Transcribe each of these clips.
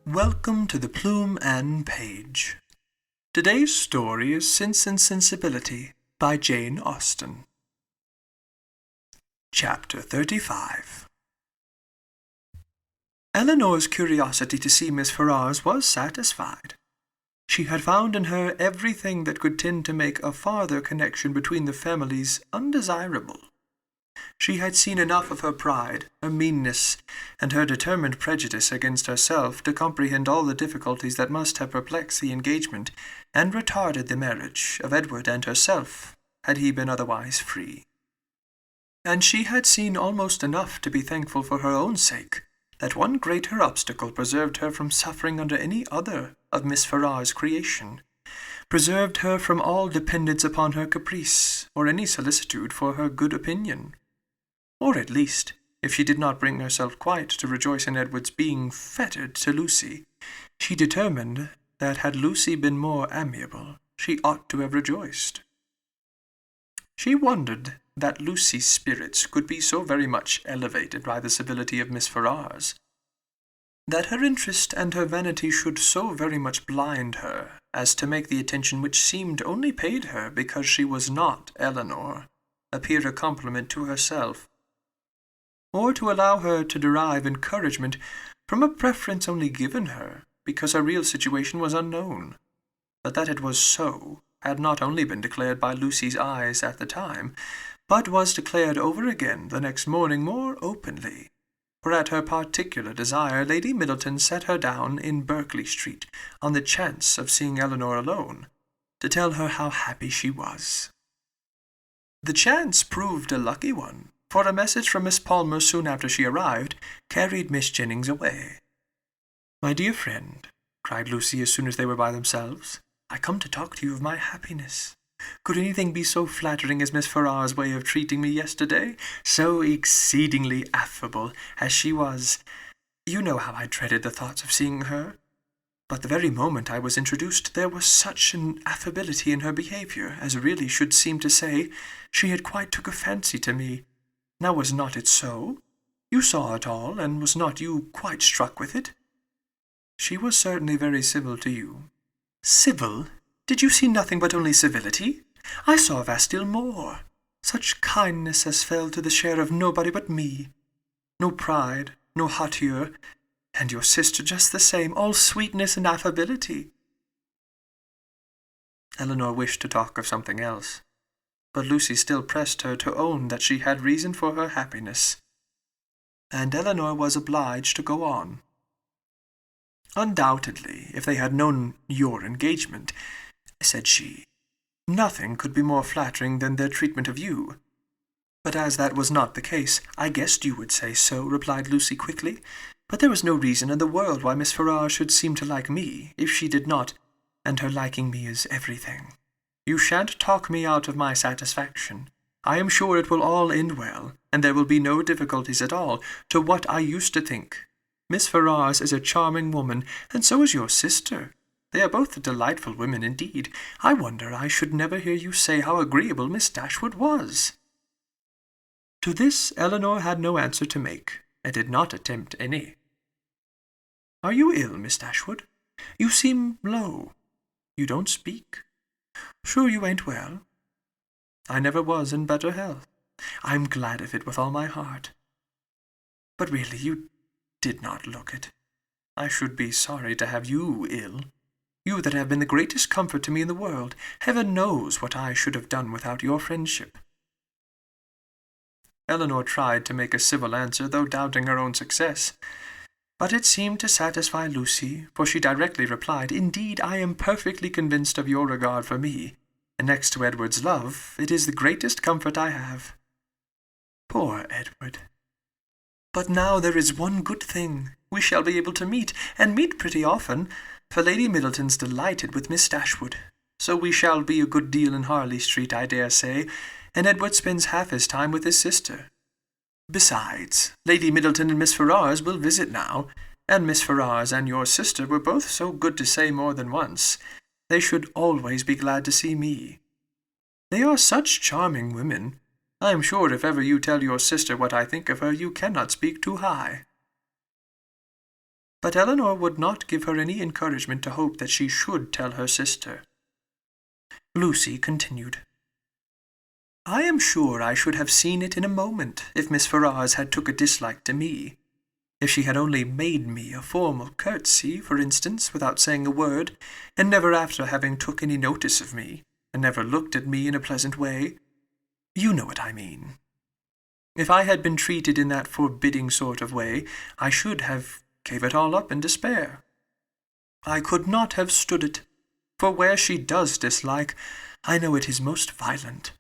Welcome to the Plume and Page. Today's story is Sense and Sensibility by Jane Austen. Chapter 35. Eleanor's curiosity to see Miss Ferrars was satisfied. She had found in her everything that could tend to make a farther connection between the families undesirable. She had seen enough of her pride, her meanness, and her determined prejudice against herself to comprehend all the difficulties that must have perplexed the engagement and retarded the marriage of Edward and herself, had he been otherwise free. And she had seen almost enough to be thankful for her own sake that one greater obstacle preserved her from suffering under any other of Miss Ferrars' creation, preserved her from all dependence upon her caprice, or any solicitude for her good opinion. Or at least, if she did not bring herself quite to rejoice in Edward's being fettered to Lucy, she determined that had Lucy been more amiable, she ought to have rejoiced. She wondered that Lucy's spirits could be so very much elevated by the civility of Miss Ferrars, that her interest and her vanity should so very much blind her as to make the attention which seemed only paid her because she was not Eleanor appear a compliment to herself, or to allow her to derive encouragement from a preference only given her because her real situation was unknown. But that it was so had not only been declared by Lucy's eyes at the time, but was declared over again the next morning more openly, for at her particular desire Lady Middleton set her down in Berkeley Street on the chance of seeing Eleanor alone, to tell her how happy she was. The chance proved a lucky one, for a message from Miss Palmer soon after she arrived carried Miss Jennings away. "My dear friend," cried Lucy as soon as they were by themselves, "I come to talk to you of my happiness. Could anything be so flattering as Miss Ferrars' way of treating me yesterday? So exceedingly affable as she was. You know how I dreaded the thoughts of seeing her. But the very moment I was introduced, there was such an affability in her behaviour, as really should seem to say, she had quite took a fancy to me. Now was not it so? You saw it all, and was not you quite struck with it? She was certainly very civil to you." "Civil? Did you see nothing but only civility? I saw a vast deal more. Such kindness as fell to the share of nobody but me. No pride, no hauteur, and your sister just the same, all sweetness and affability." Eleanor wished to talk of something else, but Lucy still pressed her to own that she had reason for her happiness, and Eleanor was obliged to go on. "Undoubtedly, if they had known your engagement," said she, "nothing could be more flattering than their treatment of you. But as that was not the case, I guessed you would say so," replied Lucy quickly. "But there was no reason in the world why Miss Ferrars should seem to like me, if she did not, and her liking me is everything. You shan't talk me out of my satisfaction. I am sure it will all end well, and there will be no difficulties at all to what I used to think. Miss Ferrars is a charming woman, and so is your sister. They are both delightful women indeed. I wonder I should never hear you say how agreeable Miss Dashwood was." To this Eleanor had no answer to make, and did not attempt any. "Are you ill, Miss Dashwood? You seem low. You don't speak. Sure you ain't well?" "I never was in better health. I'm glad of it with all my heart. But really you did not look it. I should be sorry to have you ill. You that have been the greatest comfort to me in the world. Heaven knows what I should have done without your friendship." Eleanor tried to make a civil answer, though doubting her own success. But it seemed to satisfy Lucy, for she directly replied, "Indeed, I am perfectly convinced of your regard for me, and next to Edward's love, it is the greatest comfort I have." "Poor Edward! But now there is one good thing. We shall be able to meet, and meet pretty often, for Lady Middleton's delighted with Miss Dashwood. So we shall be a good deal in Harley Street, I dare say, and Edward spends half his time with his sister. Besides, Lady Middleton and Miss Ferrars will visit now, and Miss Ferrars and your sister were both so good to say more than once, they should always be glad to see me. They are such charming women. I am sure if ever you tell your sister what I think of her, you cannot speak too high." But Eleanor would not give her any encouragement to hope that she should tell her sister. Lucy continued. I am sure I should have seen it in a moment if Miss Ferrars had took a dislike to me. If she had only made me a formal curtsy, for instance, without saying a word, and never after having took any notice of me, and never looked at me in a pleasant way. You know what I mean. If I had been treated in that forbidding sort of way, I should have gave it all up in despair. I could not have stood it, for where she does dislike, I know it is most violent.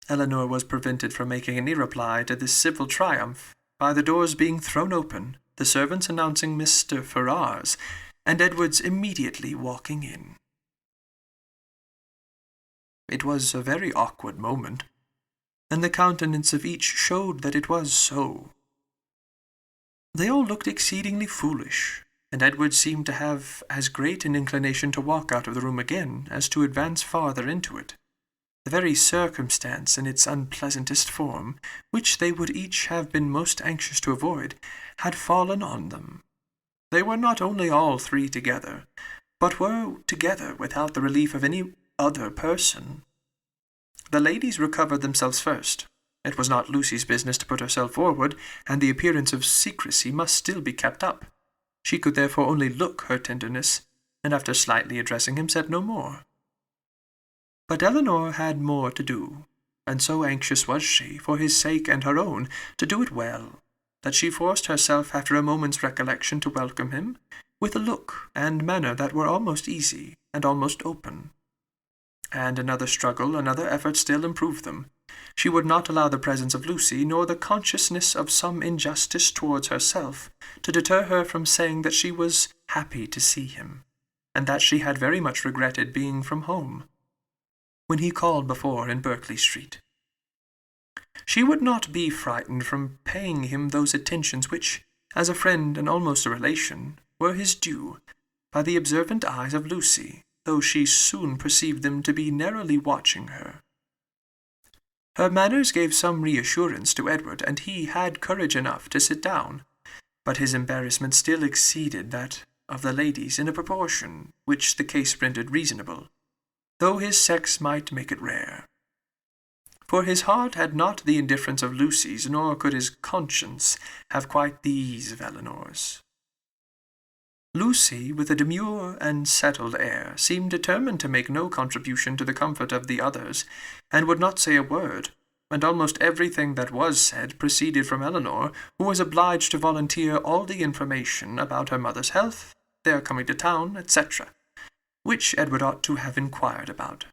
Eleanor was prevented from making any reply to this civil triumph by the doors being thrown open, the servants announcing Mr. Ferrars, and Edward's immediately walking in. It was a very awkward moment, and the countenance of each showed that it was so. They all looked exceedingly foolish, and Edward seemed to have as great an inclination to walk out of the room again as to advance farther into it. The very circumstance in its unpleasantest form, which they would each have been most anxious to avoid, had fallen on them. They were not only all three together, but were together without the relief of any other person. The ladies recovered themselves first. It was not Lucy's business to put herself forward, and the appearance of secrecy must still be kept up. She could therefore only look her tenderness, and after slightly addressing him said no more. But Eleanor had more to do, and so anxious was she, for his sake and her own, to do it well, that she forced herself after a moment's recollection to welcome him, with a look and manner that were almost easy and almost open. And another struggle, another effort still improved them. She would not allow the presence of Lucy, nor the consciousness of some injustice towards herself, to deter her from saying that she was happy to see him, and that she had very much regretted being from home, when he called before in Berkeley Street. She would not be frightened from paying him those attentions which, as a friend and almost a relation, were his due, by the observant eyes of Lucy, though she soon perceived them to be narrowly watching her. Her manners gave some reassurance to Edward, and he had courage enough to sit down, but his embarrassment still exceeded that of the ladies in a proportion which the case rendered reasonable, though his sex might make it rare. For his heart had not the indifference of Lucy's, nor could his conscience have quite the ease of Eleanor's. Lucy, with a demure and settled air, seemed determined to make no contribution to the comfort of the others, and would not say a word, and almost everything that was said proceeded from Eleanor, who was obliged to volunteer all the information about her mother's health, their coming to town, etc., which Edward ought to have inquired about,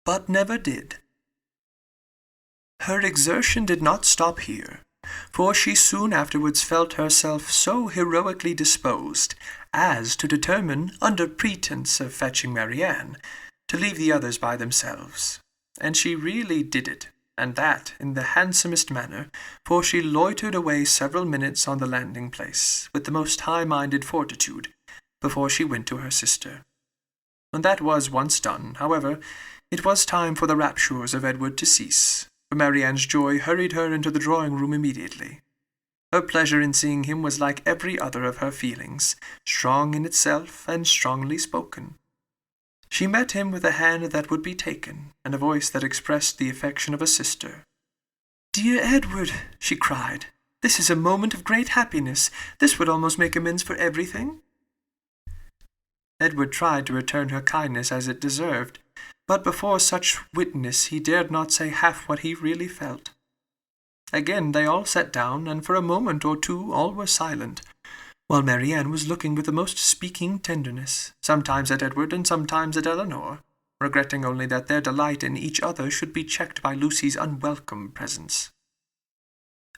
but never did. Her exertion did not stop here, for she soon afterwards felt herself so heroically disposed as to determine, under pretence of fetching Marianne, to leave the others by themselves. And she really did it, and that in the handsomest manner, for she loitered away several minutes on the landing-place, with the most high-minded fortitude, before she went to her sister. When that was once done, however, it was time for the raptures of Edward to cease, for Marianne's joy hurried her into the drawing-room immediately. Her pleasure in seeing him was like every other of her feelings, strong in itself and strongly spoken. She met him with a hand that would be taken, and a voice that expressed the affection of a sister. "Dear Edward," she cried, "this is a moment of great happiness. This would almost make amends for everything." Edward tried to return her kindness as it deserved, but before such witness he dared not say half what he really felt. Again they all sat down, and for a moment or two all were silent, while Marianne was looking with the most speaking tenderness, sometimes at Edward and sometimes at Eleanor, regretting only that their delight in each other should be checked by Lucy's unwelcome presence.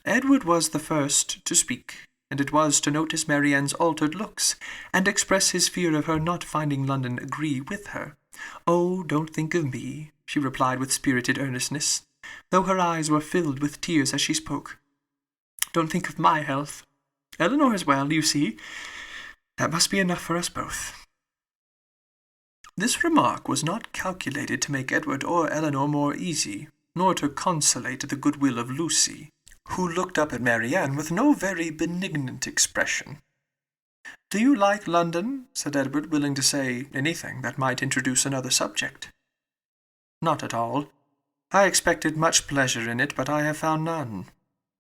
Edward was the first to speak, and it was to notice Marianne's altered looks, and express his fear of her not finding London agree with her. "Oh, don't think of me," she replied with spirited earnestness, though her eyes were filled with tears as she spoke. "Don't think of my health. Eleanor is well, you see. That must be enough for us both." This remark was not calculated to make Edward or Eleanor more easy, nor to consolate the goodwill of Lucy, who looked up at Marianne with no very benignant expression. "Do you like London?" said Edward, willing to say anything that might introduce another subject. "Not at all. I expected much pleasure in it, but I have found none.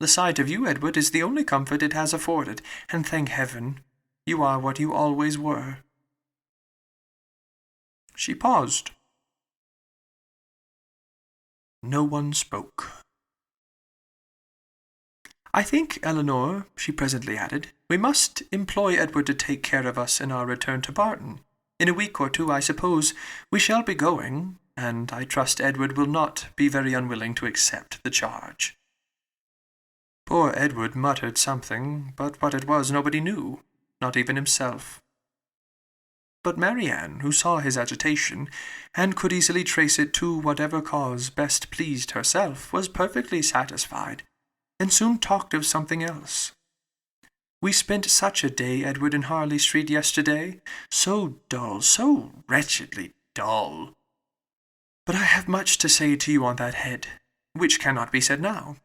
The sight of you, Edward, is the only comfort it has afforded, and thank heaven, you are what you always were." She paused. No one spoke. "I think, Eleanor," she presently added, "we must employ Edward to take care of us in our return to Barton. In a week or two, I suppose, we shall be going, and I trust Edward will not be very unwilling to accept the charge." Poor Edward muttered something, but what it was nobody knew, not even himself. But Marianne, who saw his agitation, and could easily trace it to whatever cause best pleased herself, was perfectly satisfied, and soon talked of something else. "We spent such a day, Edward, in Harley Street yesterday. So dull, so wretchedly dull. But I have much to say to you on that head, which cannot be said now."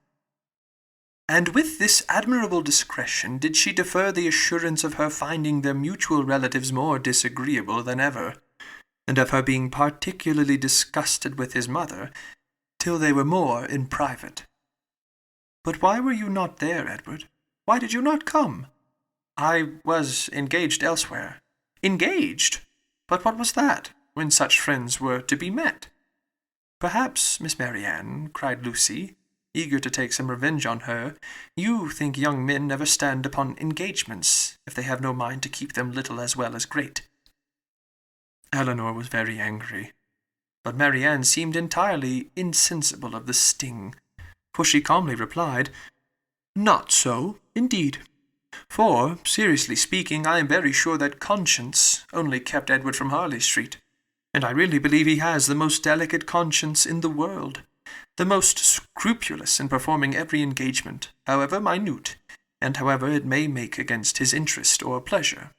And with this admirable discretion did she defer the assurance of her finding their mutual relatives more disagreeable than ever, and of her being particularly disgusted with his mother, till they were more in private. "But why were you not there, Edward? Why did you not come?" "I was engaged elsewhere." "Engaged? But what was that, when such friends were to be met?" "Perhaps, Miss Marianne," cried Lucy, eager to take some revenge on her, "you think young men never stand upon engagements, if they have no mind to keep them little as well as great." Eleanor was very angry, but Marianne seemed entirely insensible of the sting, for she calmly replied, "Not so, indeed. For, seriously speaking, I am very sure that conscience only kept Edward from Harley Street, and I really believe he has the most delicate conscience in the world, the most scrupulous in performing every engagement, however minute, and however it may make against his interest or pleasure.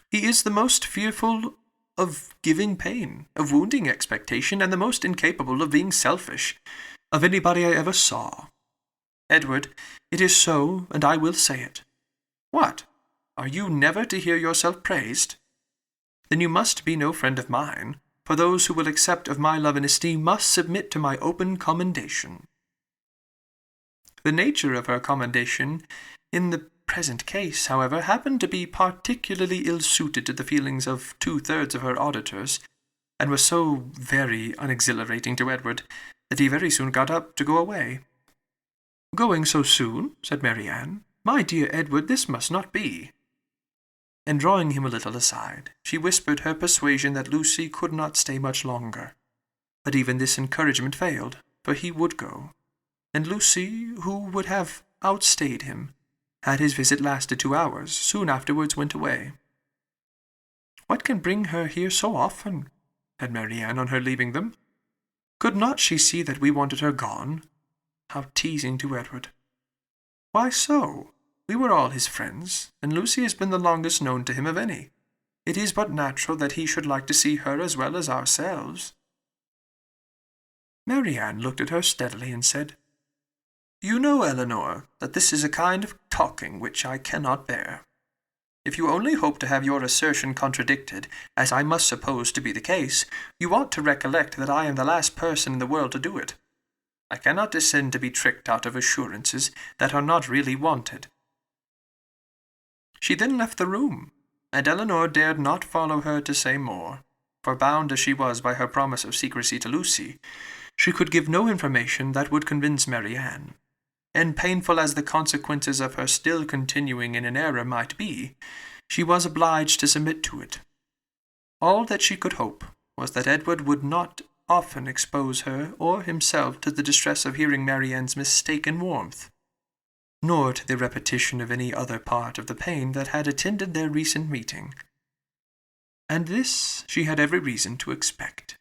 He is the most fearful of giving pain, of wounding expectation, and the most incapable of being selfish, of anybody I ever saw. Edward, it is so, and I will say it. What? Are you never to hear yourself praised? Then you must be no friend of mine, for those who will accept of my love and esteem must submit to my open commendation." The nature of her commendation in the present case, however, happened to be particularly ill-suited to the feelings of 2/3 of her auditors, and was so very unexhilarating to Edward, that he very soon got up to go away. "Going so soon?" said Marianne. "My dear Edward, this must not be." And drawing him a little aside, she whispered her persuasion that Lucy could not stay much longer. But even this encouragement failed, for he would go, and Lucy, who would have outstayed him, had his visit lasted 2 hours, soon afterwards went away. "What can bring her here so often?" said Marianne on her leaving them. "Could not she see that we wanted her gone? How teasing to Edward!" "Why so? We were all his friends, and Lucy has been the longest known to him of any. It is but natural that he should like to see her as well as ourselves." Marianne looked at her steadily and said, "You know, Eleanor, that this is a kind of talking which I cannot bear. If you only hope to have your assertion contradicted, as I must suppose to be the case, you ought to recollect that I am the last person in the world to do it. I cannot descend to be tricked out of assurances that are not really wanted." She then left the room, and Eleanor dared not follow her to say more, for bound as she was by her promise of secrecy to Lucy, she could give no information that would convince Marianne, and painful as the consequences of her still continuing in an error might be, she was obliged to submit to it. All that she could hope was that Edward would not often expose her or himself to the distress of hearing Marianne's mistaken warmth, nor to the repetition of any other part of the pain that had attended their recent meeting. And this she had every reason to expect.